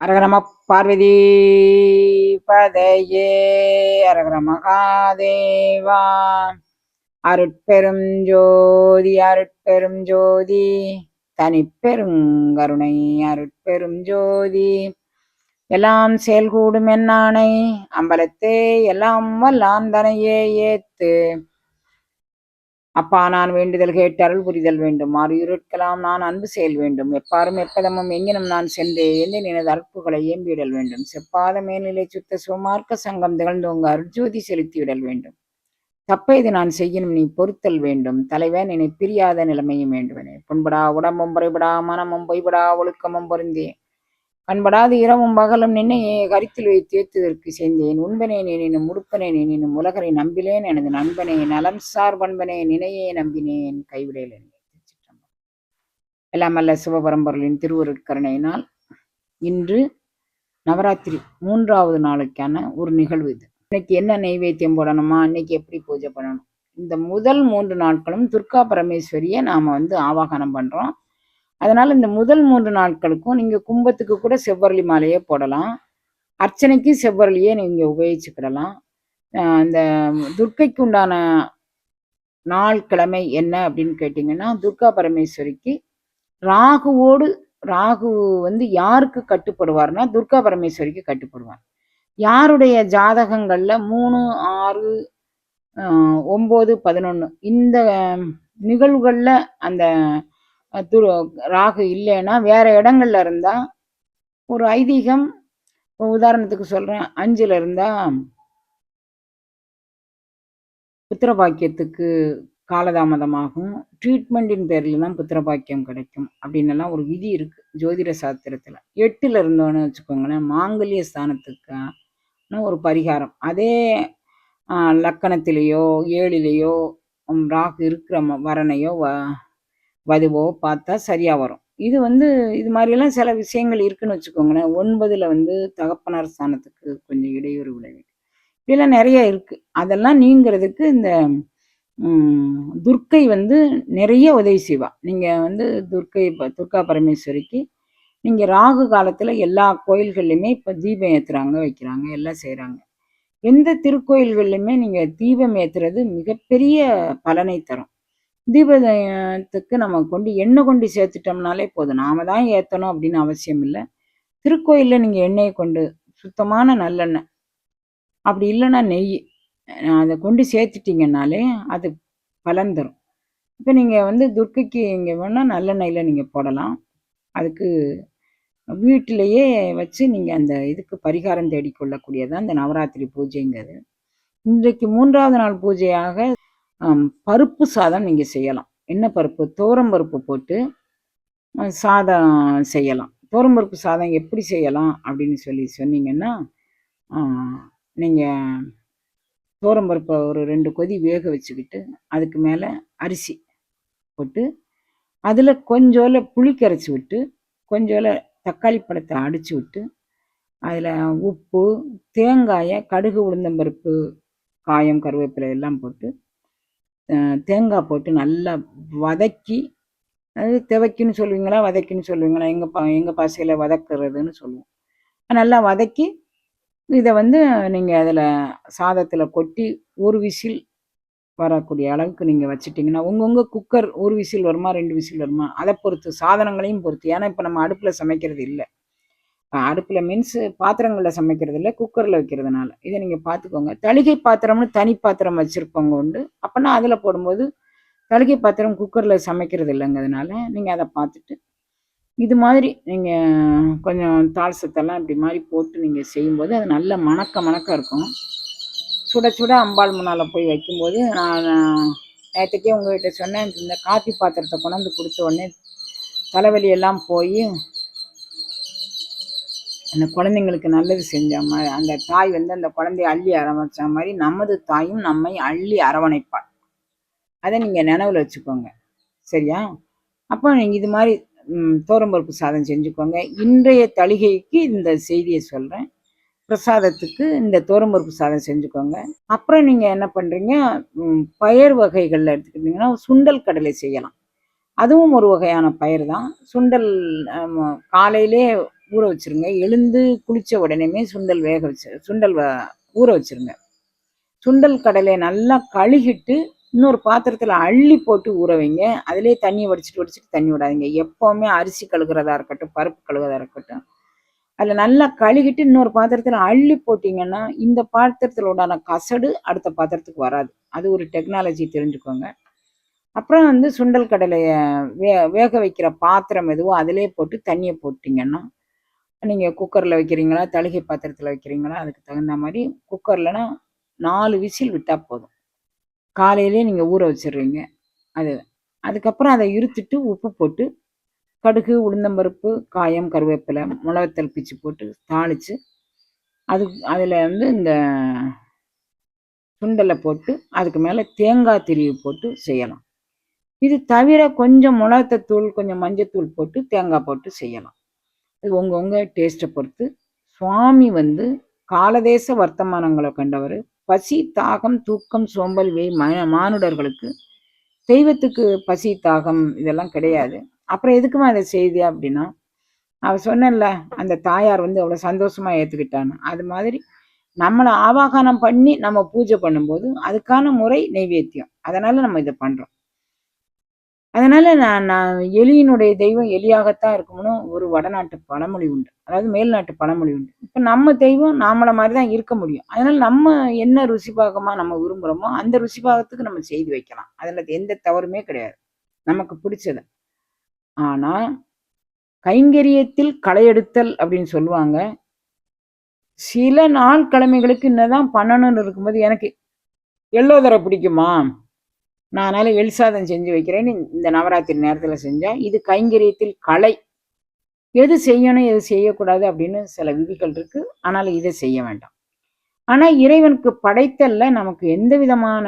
அரகர நம பார்வதி பதையே அரகர மகாதேவா. அருட்பெரும் ஜோதி அருட்பெரும் ஜோதி தனிப்பெருங்கருணை அருட்பெரும் ஜோதி. எல்லாம் செயல்கூடும் என்னானை அம்பலத்தே எல்லாம் வல்லான் தனையே ஏத்து. அப்பா நான் வேண்டுதல் கேட்டு அருள் புரிதல் வேண்டும். மாறு இருட்கலாம் நான் அன்பு செயல் வேண்டும். எப்பாரும் எப்பதமும் எங்கினும் நான் சென்றே எந்த நினது அற்புகளை ஏம்பிவிடல் வேண்டும். செப்பாத மேல்நிலை சுத்த சுமார்க்க சங்கம் திகழ்ந்தோங்க அருட்ஜோதி செலுத்திவிடல் வேண்டும். தப்ப இது நான் செய்யணும் நீ பொறுத்தல் வேண்டும். தலைவன் என்னை பிரியாத நிலைமையும் வேண்டுவனே. புண்படா உடம்பும் புறைபடா மனமும் பொய்படா ஒழுக்கமும் பொருந்தே கண்படாது இரவும் பகலும் நின்னையே கருத்தில் வைத்து ஏத்துதற்கு செய்தேன். உண்பனே நினும் உடுப்பனே நினும் உலகரை நம்பிலேன் எனது நண்பனே நலம் சார் பண்பனே நினையே நம்பினேன் கைவிடேன். எல்லாம் அல்ல சிவபரம்பொருளின் திருவருட்கருணையினால் இன்று நவராத்திரி 3வது நாளுக்கான ஒரு நிகழ்வு இது. இன்னைக்கு என்ன நெய்வேத்தியம் போடணுமா, இன்னைக்கு எப்படி பூஜை பண்ணணும், இந்த முதல் 3 நாட்களும் துர்கா பரமேஸ்வரியை நாம ஆவாகனம் பண்றோம். அதனால இந்த முதல் 3 நாட்களுக்கும் நீங்க கும்பத்துக்கு கூட செவ்வரளி மாலையே போடலாம். அர்ச்சனைக்கு செவ்வரளியே நீங்க உபயோகிச்சுக்கிடலாம். இந்த துர்க்கைக்கு உண்டான நாள் கிழமை என்ன அப்படின்னு கேட்டீங்கன்னா, துர்கா பரமேஸ்வரிக்கு ராகு யாருக்கு கட்டுப்படுவார்னா துர்கா பரமேஸ்வரிக்கு கட்டுப்படுவார். யாருடைய ஜாதகங்கள்ல 3, 6, 9, 11 இந்த நிகழ்வுகள்ல அந்த ராகு இல்லைன்னா வேற இடங்கள்ல இருந்தா ஒரு ஐதீகம். உதாரணத்துக்கு சொல்றேன், 5ல இருந்தா புத்திரபாக்கியத்துக்கு காலதாமதமாகும். ட்ரீட்மெண்ட்டின் பேர்ல தான் புத்திரபாக்கியம் கிடைக்கும் அப்படின்னு எல்லாம் ஒரு விதி இருக்கு ஜோதிட சாஸ்திரத்துல. 8ல இருந்தோன்னு வச்சுக்கோங்களேன், மாங்கல்ய ஸ்தானத்துக்கான ஒரு பரிகாரம். அதே லக்கணத்திலேயோ 7லேயோ ராகு இருக்கிற வரனையோ வதுவோ பார்த்தா சரியா வரும். இது இது மாதிரியெல்லாம் சில விஷயங்கள் இருக்குன்னு வச்சுக்கோங்களேன். 9ல தகப்பனார் ஸ்தானத்துக்கு கொஞ்சம் இடையூறு விளைவிக்கும். இதெல்லாம் நிறைய இருக்கு. அதெல்லாம் நீங்கிறதுக்கு இந்த துர்க்கை நிறைய உதவி செய்வா. நீங்க துர்கா பரமேஸ்வரிக்கு நீங்க ராகு காலத்துல எல்லா கோயில்கள்லையுமே இப்ப தீபம் ஏத்துறாங்க, வைக்கிறாங்க, எல்லாம் செய்யறாங்க. எந்த திருக்கோயில்கள்லையுமே நீங்க தீபம் ஏத்துறது மிகப்பெரிய பலனை தரும். தீபத்துக்கு நம்ம எண்ணெய் கொண்டு சேர்த்துட்டோம்னாலே போதும். நாம தான் ஏற்றணும் அப்படின்னு அவசியம் இல்லை. திருக்கோயிலில் நீங்கள் எண்ணெயை கொண்டு சுத்தமான நல்லெண்ணெய், அப்படி இல்லைன்னா நெய், அதை கொண்டு சேர்த்துட்டிங்கனாலே அது பலன் தரும். இப்போ நீங்கள் துர்க்கைக்கு இங்கே வேணால் நல்லெண்ணெயில் நீங்கள் போடலாம். அதுக்கு வீட்டிலையே வச்சு நீங்கள் அந்த இதுக்கு பரிகாரம் தேடிக்கொள்ளக்கூடியதான் இந்த நவராத்திரி பூஜைங்கிறது. இன்றைக்கு 3வது நாள் பூஜையாக பருப்பு சாதம் நீங்கள் செய்யலாம். என்ன பருப்பு? துவரம்பருப்பு போட்டு சாதம் செய்யலாம். துவரம்பருப்பு சாதம் எப்படி செய்யலாம் அப்படின்னு சொன்னீங்கன்னா, நீங்கள் துவரம்பருப்பை ஒரு 2 கொதி வேக வச்சுக்கிட்டு அதுக்கு மேலே அரிசி போட்டு அதில் கொஞ்சோல புளி கரைச்சி விட்டு கொஞ்சோல தக்காளி பழத்தை அடித்து விட்டு அதில் உப்பு, தேங்காயை, கடுகு, உளுந்தம்பருப்பு, காயம், கருவேப்பிலை எல்லாம் போட்டு தேங்காய் போட்டு நல்லா வதக்கி, அது துவைக்குன்னு சொல்லுவீங்களா வதக்கின்னு சொல்லுவீங்களா? எங்கள் பாசையில் வதக்குறதுன்னு சொல்லுவோம். நல்லா வதக்கி இதை நீங்கள் அதில் சாதத்தில் கொட்டி ஒரு விசில் வரக்கூடிய அளவுக்கு நீங்கள் வச்சிட்டிங்கன்னா, உங்கள் குக்கர் ஒரு விசில் வருமா 2 விசில் வருமா அதை பொறுத்து, சாதனங்களையும் பொறுத்து. ஏன்னா இப்போ நம்ம அடுப்பில் சமைக்கிறது இல்லை. அடுப்பில் மீன்ஸ் பாத்திரங்களில் சமைக்கிறது இல்லை, குக்கரில் வைக்கிறதுனால இதை நீங்கள் பார்த்துக்கோங்க. தளிகை பாத்திரம்னு தனி பாத்திரம் வச்சுருப்பவங்க உண்டு. அப்போனா அதில் போடும்போது தளிகை பாத்திரம் குக்கரில் சமைக்கிறது இல்லைங்கிறதுனால நீங்கள் அதை பார்த்துட்டு இது மாதிரி நீங்கள் கொஞ்சம் தாளசத்தெல்லாம் இப்படி மாதிரி போட்டு நீங்கள் செய்யும்போது அது நல்ல மணக்க இருக்கும். சுட சுட அம்பாள் முன்னால் போய் வைக்கும்போது, நான் நேற்றுக்கே உங்கள்கிட்ட சொன்னேன், இந்த காப்பி பாத்திரத்தை கொண்டாந்து கொடுத்த உடனே தலைவலியெல்லாம் போய் அந்த குழந்தைங்களுக்கு நல்லது செஞ்ச மாதிரி, அந்த தாய் அந்த குழந்தைய அள்ளி அரவணைச்ச மாதிரி நமது தாயும் நம்மை அள்ளி அரவணைப்பாள். அதை நீங்கள் நினைவில் வச்சுக்கோங்க, சரியா? அப்போ நீங்கள் இது மாதிரி துவரம்பருப்பு சாதம் செஞ்சுக்கோங்க. இன்றைய தளிகைக்கு இந்த செய்தியை சொல்கிறேன். பிரசாதத்துக்கு இந்த துவரம்பருப்பு சாதம் செஞ்சுக்கோங்க. அப்புறம் நீங்கள் என்ன பண்ணுறீங்க, பயிர் வகைகளில் எடுத்துக்கிட்டிங்கன்னா சுண்டல் கடலை செய்யலாம். அதுவும் ஒரு வகையான பயிர் தான். சுண்டல் காலையிலே ஊற வச்சுருங்க. எழுந்து குளித்த உடனேமே சுண்டல் ஊற வச்சுருங்க. சுண்டல் கடலையை நல்லா கழுகிட்டு இன்னொரு பாத்திரத்தில் அள்ளி போட்டு ஊற வைங்க. அதிலே தண்ணியை வடிச்சிட்டு தண்ணி விடாதீங்க. எப்போவுமே அரிசி கழுகுறதா இருக்கட்டும், பருப்பு கழுகுறதா இருக்கட்டும், அதில் நல்லா கழுகிட்டு இன்னொரு பாத்திரத்தில் அள்ளி போட்டிங்கன்னா இந்த பாத்திரத்தில் உண்டான கசடு அடுத்த பாத்திரத்துக்கு வராது. அது ஒரு டெக்னாலஜி தெரிஞ்சுக்கோங்க. அப்புறம் வந்து சுண்டல் கடலையை வேக வைக்கிற பாத்திரம் எதுவோ அதிலே போட்டு தண்ணியை போட்டிங்கன்னா, நீங்கள் குக்கரில் வைக்கிறீங்களா, தளிகை பாத்திரத்தில் வைக்கிறீங்களா, அதுக்கு தகுந்த மாதிரி குக்கர்லனா 4 விசில் விட்டால் போதும். காலையிலே நீங்கள் ஊற வச்சிடுறீங்க. அதுக்கப்புறம் அதை இருத்துட்டு உப்பு போட்டு கடுகு, உளுந்தம்பருப்பு, காயம், கருவேப்பிலை, மிளகுத்தூள் பிச்சு போட்டு தாளித்து அதில் வந்து இந்த சுண்டலை போட்டு அதுக்கு மேலே தேங்காய் திருவி போட்டு செய்யலாம். இது தவிர கொஞ்சம் மிளகுத்தூள், கொஞ்சம் மஞ்சத்தூள் போட்டு தேங்காய் போட்டு செய்யலாம். இது உங்கள் டேஸ்ட்டை பொறுத்து. சுவாமி வந்து காலதேச வர்த்தமானங்களை கண்டவர். பசி, தாகம், தூக்கம், சோம்பல், மானுடர்களுக்கு. தெய்வத்துக்கு பசி, தாகம் இதெல்லாம் கிடையாது. அப்புறம் எதுக்குமா அதை செய்தியா அப்படின்னா, அவ சொன்னேன்ல அந்த தாயார் வந்து அவ்வளோ சந்தோஷமா ஏற்றுக்கிட்டான்னு. அது மாதிரி நம்மளை ஆவாகனம் பண்ணி நம்ம பூஜை பண்ணும்போது அதுக்கான முறை நெய்வேத்தியம். அதனால நம்ம இதை பண்றோம். அதனால நான் எலியினுடைய தெய்வம் எலியாகத்தான் இருக்கும்னு ஒரு வடநாட்டு பழமொழி உண்டு. அதாவது மேல்நாட்டு பழமொழி உண்டு. இப்போ நம்ம தெய்வம் நாமளை மாதிரி தான் இருக்க முடியும். அதனால நம்ம என்ன ருசிபாகமா நம்ம விரும்புகிறோமோ அந்த ருசிபாகத்துக்கு நம்ம செய்து வைக்கலாம். அதில் எந்த தவறுமே கிடையாது, நமக்கு பிடிச்சது. ஆனால் கைங்கரியத்தில் களையெடுத்தல் அப்படின்னு சொல்லுவாங்க. சில நாள் கிழமைகளுக்கு இன்னதான் பண்ணணும்னு இருக்கும்போது எனக்கு எல்லோதரை பிடிக்குமா, நான் அதனால எள் சாதம் செஞ்சு வைக்கிறேன்னு இந்த நவராத்திரி நேரத்தில் செஞ்சால் இது கைங்கரியத்தில் கலை. எது செய்யணும் எது செய்யக்கூடாது அப்படின்னு சில விதிகள் இருக்கு. ஆனால் இதை செய்ய வேண்டாம். ஆனால் இறைவனுக்கு படைத்தல்ல நமக்கு எந்த விதமான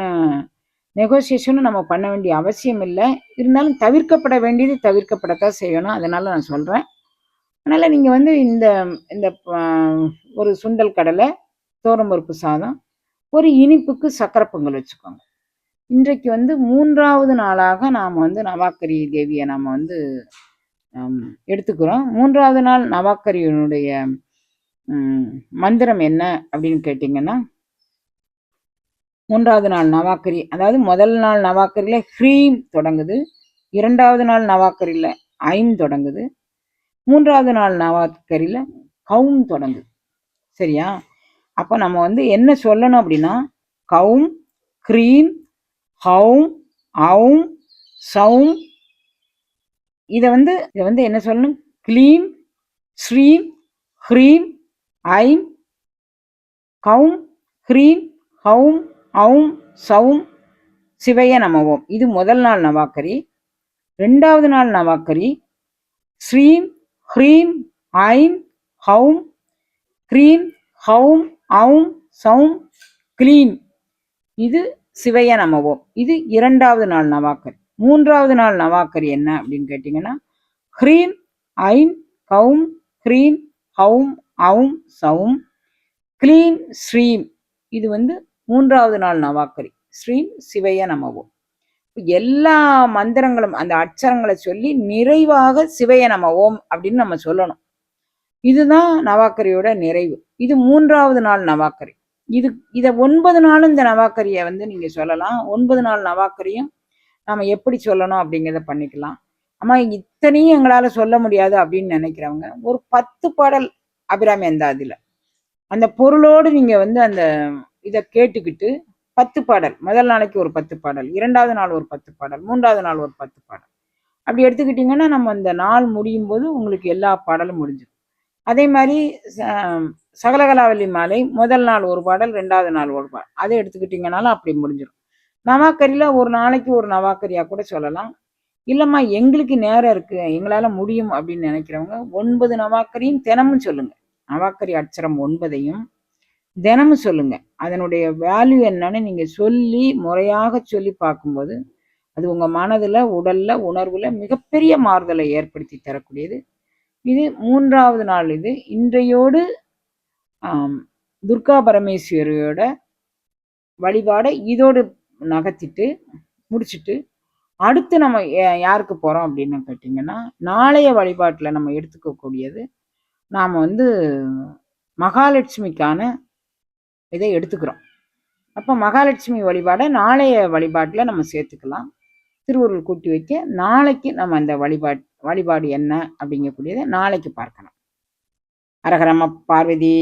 நெகோசியேஷனும் நம்ம பண்ண வேண்டிய அவசியம் இல்லை. இருந்தாலும் தவிர்க்கப்பட வேண்டியது தவிர்க்கப்படத்தான் செய்யணும். அதனால நான் சொல்கிறேன். அதனால் நீங்கள் வந்து இந்த இந்த ஒரு சுண்டல் கடலை, தோரம்பருப்பு சாதம், ஒரு இனிப்புக்கு சக்கரை பொங்கல் வச்சுக்கோங்க. இன்றைக்கு வந்து 3வது நாளாக நாம் வந்து நவாக்கரி தேவியை நாம் வந்து எடுத்துக்கிறோம். 3வது நாள் நவாக்கரியினுடைய மந்திரம் என்ன அப்படின்னு கேட்டிங்கன்னா, 3வது நாள் நவாக்கரி, அதாவது முதல் நாள் நவாக்கரியில் ஹ்ரீம் தொடங்குது, 2வது நாள் நவாக்கரியில் ஐம் தொடங்குது, 3வது நாள் நவாக்கரியில் கௌம் தொடங்குது. சரியா? அப்போ நம்ம வந்து என்ன சொல்லணும் அப்படின்னா, கௌம், க்ரீம், ஹௌம், அவும், சௌம். இதை வந்து என்ன சொல்லணும்? க்ளீம், ஸ்ரீம், ஹ்ரீம், ஐம், கௌம், ஹ்ரீம், ஹௌம், அவும், சௌம், சிவைய நமவோம். இது முதல் நாள் நவாக்கரி. 2வது நாள் நவாக்கரி ஸ்ரீம், ஹ்ரீம், ஐம், ஹௌம், க்ரீம், ஹௌம், அவும், சௌம், க்ளீம். இது சிவைய நமவோம். இது 2வது நாள் நவாக்கரி. 3வது நாள் நவாக்கரி என்ன அப்படின்னு கேட்டிங்கன்னா, ஹ்ரீம், ஐம், கௌம், க்ரீம், ஹௌம், அவும், சௌம், க்ளீம், ஸ்ரீம். இது வந்து 3வது நாள் நவாக்கரி. ஸ்ரீம் சிவைய நமவோம். எல்லா மந்திரங்களும் அந்த அட்சரங்களை சொல்லி நிறைவாக சிவைய நமவோம் அப்படின்னு நம்ம சொல்லணும். இதுதான் நவாக்கரியோட நிறைவு. இது 3வது நாள் நவாக்கரி. இதை 9 நாளும் இந்த நவாக்கரியை வந்து நீங்கள் சொல்லலாம். 9 நாள் நவாக்கரியும் நாம் எப்படி சொல்லணும் அப்படிங்கிறத பண்ணிக்கலாம். ஆமாம், இத்தனையும் எங்களால் சொல்ல முடியாது அப்படின்னு நினைக்கிறவங்க ஒரு 10 பாடல் அபிராமி அந்தாதியில் அந்த பொருளோடு நீங்கள் வந்து அந்த இதை கேட்டுக்கிட்டு 10 பாடல், முதல் நாளைக்கு ஒரு 10 பாடல், 2வது நாள் ஒரு 10 பாடல், 3வது நாள் ஒரு 10 பாடல், அப்படி எடுத்துக்கிட்டிங்கன்னா நம்ம அந்த நாள் முடியும் போது உங்களுக்கு எல்லா பாடலும் முடிஞ்சிடும். அதே மாதிரி சகலகலாவல்லி மாலை முதல் நாள் ஒரு பாடல், 2வது நாள் ஒரு பாடல், அதை எடுத்துக்கிட்டிங்கனாலும் அப்படி முடிஞ்சிடும். நவாக்கரியில் ஒரு நாளைக்கு ஒரு நவாக்கரியாக கூட சொல்லலாம். இல்லைம்மா எங்களுக்கு நேரம் இருக்குது, எங்களால் முடியும் அப்படின்னு நினைக்கிறவங்க 9 நவாக்கரியும் தினமும் சொல்லுங்கள். நவாக்கரி அட்சரம் 9ஐயும் தினமும் சொல்லுங்கள். அதனுடைய வேல்யூ என்னன்னு நீங்கள் சொல்லி முறையாக சொல்லி பார்க்கும்போது அது உங்கள் மனதில், உடலில், உணர்வில் மிகப்பெரிய மாறுதலை ஏற்படுத்தி தரக்கூடியது. இது 3வது நாள். இது இன்றையோடு துர்கா பரமேஸ்வரியோட வழிபாடை இதோடு நகர்த்திட்டு முடிச்சுட்டு அடுத்து நம்ம யாருக்கு போகிறோம் அப்படின்னு கேட்டிங்கன்னா, நாளைய வழிபாட்டில் நம்ம எடுத்துக்கக்கூடியது நாம் வந்து மகாலட்சுமிக்கான இதை எடுத்துக்கிறோம். அப்போ மகாலட்சுமி வழிபாடை நாளைய வழிபாட்டில் நம்ம சேர்த்துக்கலாம். திருவுருள் கூட்டி வைக்க நாளைக்கு நம்ம அந்த வழிபாடு என்ன அப்படிங்கக்கூடியதை நாளைக்கு பார்க்கலாம். அரகரம பார்வதி.